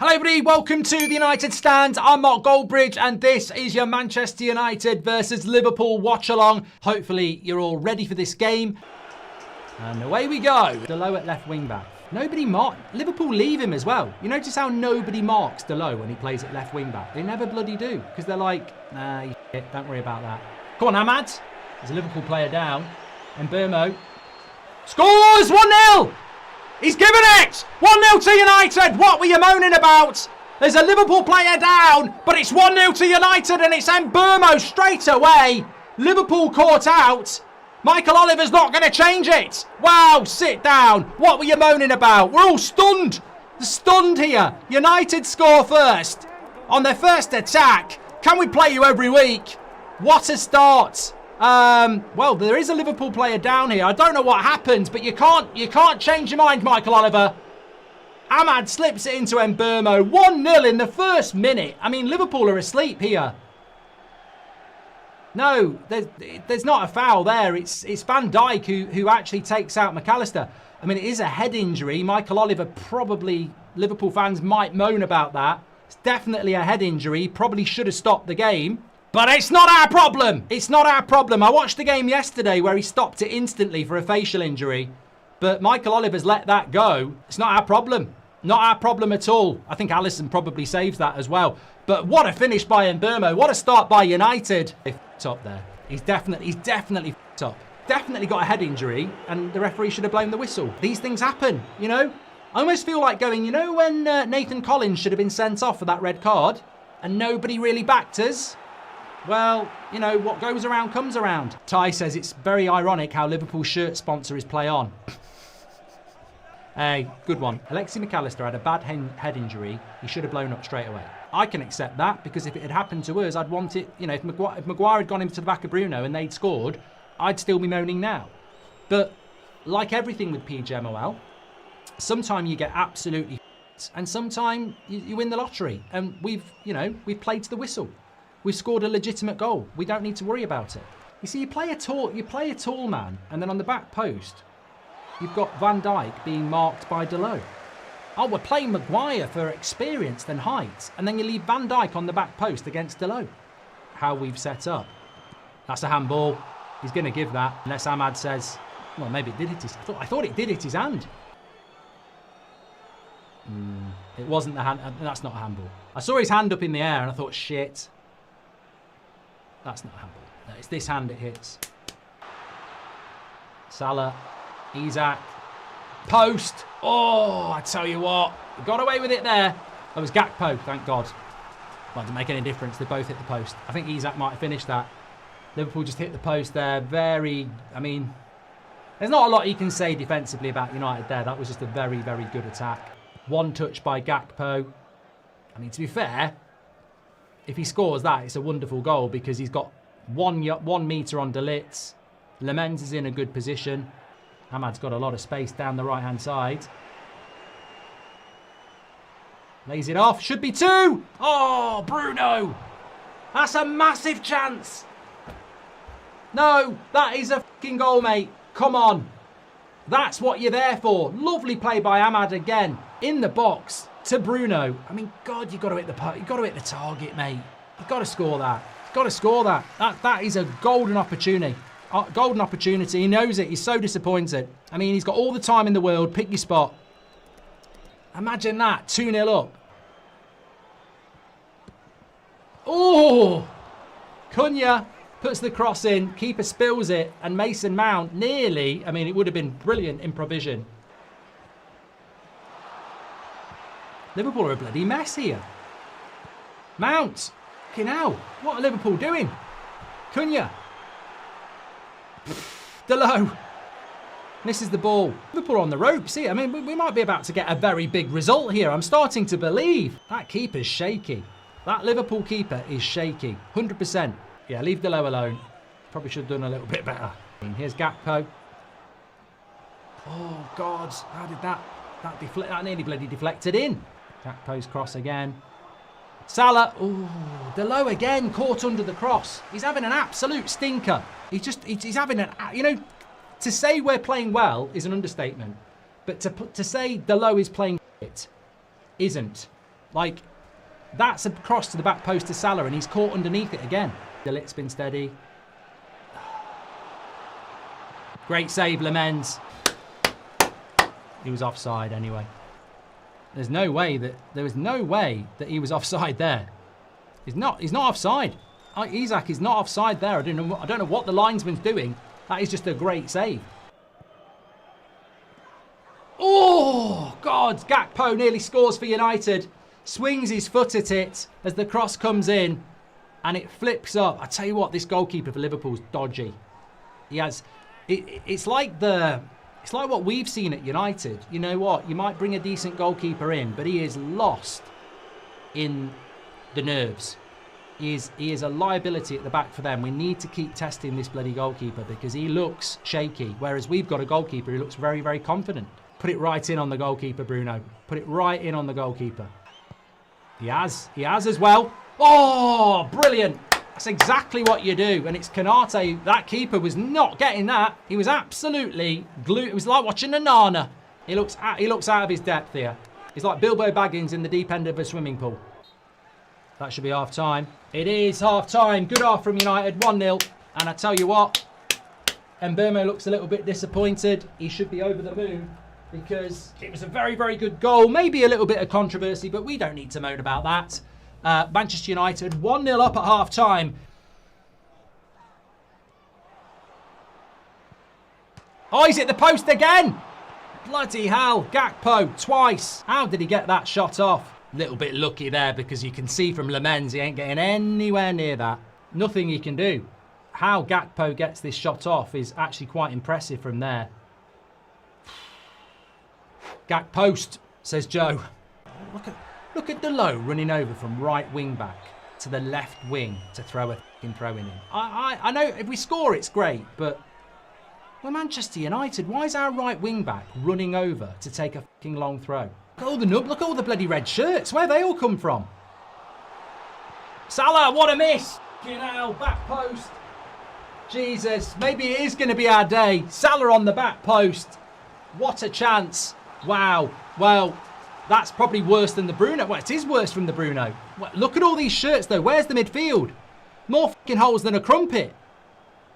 Hello everybody, welcome to the United Stand. I'm Mark Goldbridge and this is your Manchester United versus Liverpool watch along. Hopefully you're all ready for this game. And away we go. Delo at left wing back. Nobody Liverpool leave him as well. You notice how nobody marks Delo when he plays at left wing back? They never bloody do because they're like, nah, you shit, don't worry about that. Come on, Ahmad. There's a Liverpool player down. And Burmo scores 1-0. He's given it! 1-0 to United! What were you moaning about? There's a Liverpool player down, but it's 1-0 to United and it's Burmo straight away. Liverpool caught out. Michael Oliver's not going to change it. Wow, sit down. What were you moaning about? We're all stunned. Stunned here. United score first on their first attack. Can we play you every week? What a start. Well, there is a Liverpool player down here. I don't know what happened, but you can't change your mind, Michael Oliver. Ahmad slips it into Burmo. 1-0 in the first minute. I mean, Liverpool are asleep here. No, there's not a foul there. It's Van Dijk who actually takes out McAllister. I mean, it is a head injury. Michael Oliver probably, Liverpool fans might moan about that. It's definitely a head injury. Probably should have stopped the game. But it's not our problem. It's not our problem. I watched the game yesterday where he stopped it instantly for a facial injury. But Michael Oliver's let that go. It's not our problem. Not our problem at all. I think Alisson probably saves that as well. But what a finish by Burmo. What a start by United. They f***ed up there. He's definitely f***ed up. Definitely got a head injury and the referee should have blown the whistle. These things happen, you know. I almost feel like going, you know when Nathan Collins should have been sent off for that red card and nobody really backed us? Well, you know, what goes around comes around. Ty says it's very ironic how Liverpool's shirt sponsor is Play On. Hey, good one. Alexi McAllister had a bad head injury. He should have blown up straight away. I can accept that because if it had happened to us, I'd want it, you know, if Maguire had gone into the back of Bruno and they'd scored, I'd still be moaning now. But like everything with PGMOL, sometimes you get absolutely and sometimes you win the lottery. And we've played to the whistle. We've scored a legitimate goal. We don't need to worry about it. You see, you play a tall man, and then on the back post, you've got Van Dijk being marked by Delo. Oh, we're playing Maguire for experience than height, and then you leave Van Dijk on the back post against Delo. How we've set up. That's a handball. He's going to give that, unless Ahmad says, well, maybe it did hit his... I thought it did hit his hand. It wasn't the hand... That's not a handball. I saw his hand up in the air, and I thought, shit. That's not a handball. No, it's this hand it hits. Salah, Isak, post. Oh, I tell you what, we got away with it there. That was Gakpo, thank God. Well, it didn't make any difference. They both hit the post. I think Isak might have finished that. Liverpool just hit the post there. I mean, there's not a lot you can say defensively about United there. That was just a very, very good attack. One touch by Gakpo. I mean, to be fair, if he scores that, it's a wonderful goal because he's got 1 metre on De Ligt. Lemens is in a good position. Ahmad's got a lot of space down the right-hand side. Lays it off. Should be 2. Oh, Bruno. That's a massive chance. No, that is a fucking goal, mate. Come on. That's what you're there for. Lovely play by Ahmad again. In the box. To Bruno. I mean, God, you've got to hit the target, mate. You've got to score that. You've got to score that. That is a golden opportunity. Golden opportunity. He knows it. He's so disappointed. I mean, he's got all the time in the world. Pick your spot. Imagine that. 2-0 up. Oh! Cunha puts the cross in. Keeper spills it. And Mason Mount nearly. I mean, it would have been brilliant in provision. Liverpool are a bloody mess here. Mount. Fucking hell. What are Liverpool doing? Cunha. Delo. Misses the ball. Liverpool on the ropes here. I mean, we might be about to get a very big result here. I'm starting to believe. That keeper's shaky. That Liverpool keeper is shaky. 100%. Yeah, leave Delo alone. Probably should have done a little bit better. Here's Gakpo. Oh, God. How did that nearly bloody deflected in. Gakpo's cross again. Salah. Oh, Delo again caught under the cross. He's having an absolute stinker. He's having an, you know, to say we're playing well is an understatement. But to say Delo is playing shit isn't. Like, that's a cross to the back post to Salah, and he's caught underneath it again. De Ligt's been steady. Great save, Lemens. He was offside anyway. There was no way that he was offside there. He's not offside. Isak is not offside there. I don't know what the linesman's doing. That is just a great save. Oh, God. Gakpo nearly scores for United. Swings his foot at it as the cross comes in. And it flips up. I tell you what, this goalkeeper for Liverpool's dodgy. He has... It's like what we've seen at United. You know what? You might bring a decent goalkeeper in, but he is lost in the nerves. He is a liability at the back for them. We need to keep testing this bloody goalkeeper because he looks shaky, whereas we've got a goalkeeper who looks very, very confident. Put it right in on the goalkeeper, Bruno. Put it right in on the goalkeeper. He has as well. Oh, brilliant. That's exactly what you do. And it's Konate. That keeper was not getting that. He was absolutely glued. It was like watching a Nana. He looks out of his depth here. He's like Bilbo Baggins in the deep end of a swimming pool. That should be half time. It is half time. Good half from United. 1-0. And I tell you what, Mbeumo looks a little bit disappointed. He should be over the moon because it was a very, very good goal. Maybe a little bit of controversy, but we don't need to moan about that. Manchester United 1-0 up at half time. Oh, he's hit the post again. Bloody hell. Gakpo twice. How did he get that shot off? Little bit lucky there because you can see from Lemens he ain't getting anywhere near that. Nothing he can do. How Gakpo gets this shot off is actually quite impressive from there. Gak post, says Joe. Look at Delo running over from right wing back to the left wing to throw a fucking throw-in in. I know if we score it's great, but we're Manchester United. Why is our right wing back running over to take a fucking long throw? Look at all the bloody red shirts. Where they all come from? Salah, what a miss! You know, back post. Jesus, maybe it is going to be our day. Salah on the back post. What a chance. Wow. Well, that's probably worse than the Bruno. Well, it is worse from the Bruno. Well, look at all these shirts, though. Where's the midfield? More fucking holes than a crumpet.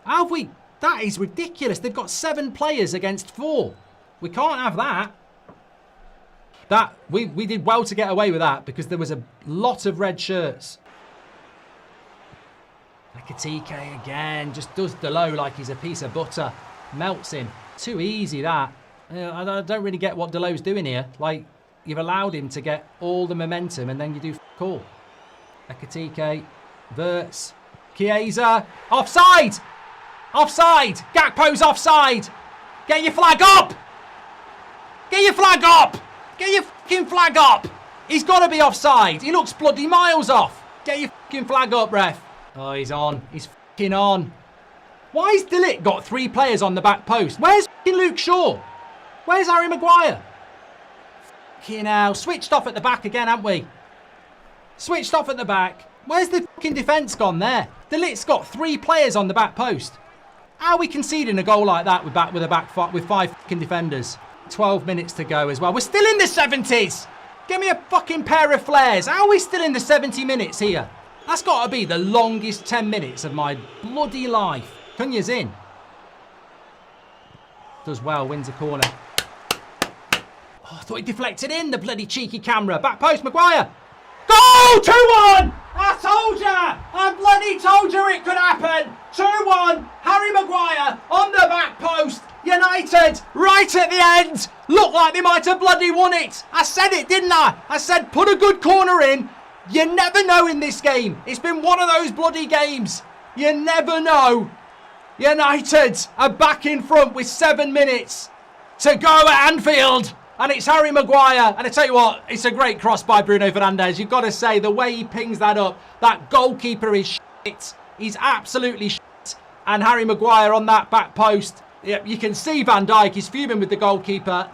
How have we... That is ridiculous. They've got 7 players against 4. We can't have that. We did well to get away with that because there was a lot of red shirts. Ekitike again. Just does Delo like he's a piece of butter. Melts him. Too easy, that. I don't really get what Delo's doing here. Like, you've allowed him to get all the momentum and then you do f*** all. Ekitike. Verts. Chiesa. Offside! Offside! Gakpo's offside! Get your flag up! Get your flag up! Get your fucking flag up! He's got to be offside. He looks bloody miles off. Get your fucking flag up, ref. Oh, he's on. He's fucking on. Why has De Ligt got 3 players on the back post? Where's fucking Luke Shaw? Where's Harry Maguire? Fucking hell. Switched off at the back again, haven't we? Switched off at the back. Where's the fucking defence gone there? De Ligt's got 3 players on the back post. How are we conceding a goal like that with 5 fucking defenders? 12 minutes to go as well. We're still in the 70s. Give me a fucking pair of flares. How are we still in the 70 minutes here? That's got to be the longest 10 minutes of my bloody life. Cunha's in. Does well, wins a corner. Oh, I thought he deflected in, the bloody cheeky camera. Back post, Maguire. Goal! 2-1! I told ya! I bloody told you it could happen! 2-1! Harry Maguire on the back post. United right at the end. Looked like they might have bloody won it. I said it, didn't I? I said put a good corner in. You never know in this game. It's been one of those bloody games. You never know. United are back in front with 7 minutes to go at Anfield. And it's Harry Maguire. And I tell you what, it's a great cross by Bruno Fernandes. You've got to say, the way he pings that up, that goalkeeper is shit. He's absolutely shit. And Harry Maguire on that back post. Yeah, you can see Van Dijk. He's fuming with the goalkeeper.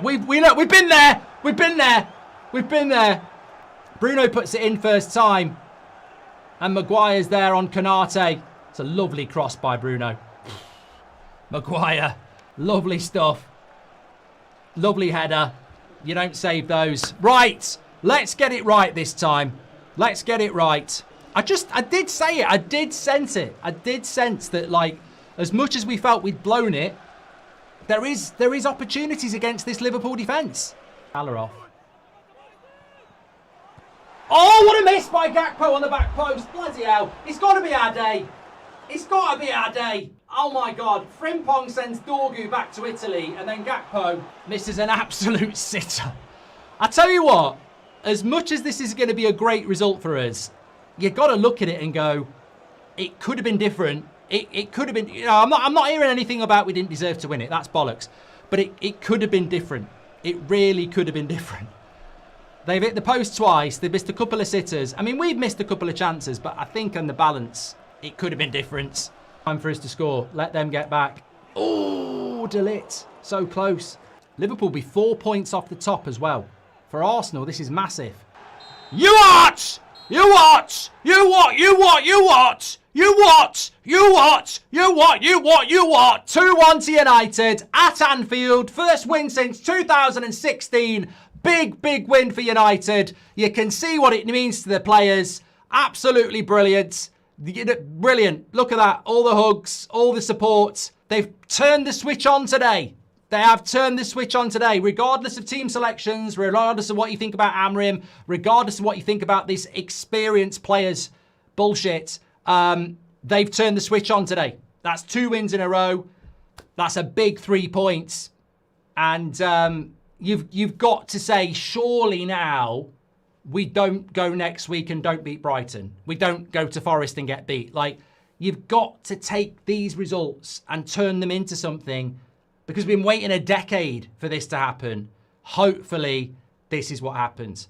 We've been there. We've been there. We've been there. Bruno puts it in first time. And Maguire's there on Konate. It's a lovely cross by Bruno. Maguire. Lovely stuff. Lovely header. You don't save those. Right. Let's get it right this time. Let's get it right. I did say it. I did sense it. I did sense that, like, as much as we felt we'd blown it, there is opportunities against this Liverpool defence. Off. Oh, what a miss by Gakpo on the back post. Bloody hell. It's got to be our day. It's got to be our day. Oh, my God. Frimpong sends Dorgu back to Italy, and then Gakpo misses an absolute sitter. I tell you what, as much as this is going to be a great result for us, you've got to look at it and go, it could have been different. It could have been, you know, I'm not hearing anything about we didn't deserve to win it. That's bollocks. But it could have been different. It really could have been different. They've hit the post twice. They've missed a couple of sitters. I mean, we've missed a couple of chances, but I think on the balance, it could have been different. Time for us to score. Let them get back. Oh, Delit. So close. Liverpool be 4 points off the top as well. For Arsenal, this is massive. You what? You what? You what? You what? You what? You what? You what? You what? You what? You what? 2-1 to United at Anfield. First win since 2016. Big, big win for United. You can see what it means to the players. Absolutely brilliant. Brilliant. Look at that. All the hugs, all the support. They've turned the switch on today. They have turned the switch on today, regardless of team selections, regardless of what you think about Amrim, regardless of what you think about this experienced players bullshit. They've turned the switch on today. That's 2 wins in a row. That's a big 3 points. And you've got to say, surely now we don't go next week and don't beat Brighton. We don't go to Forest and get beat. Like, you've got to take these results and turn them into something, because we've been waiting a decade for this to happen. Hopefully, this is what happens.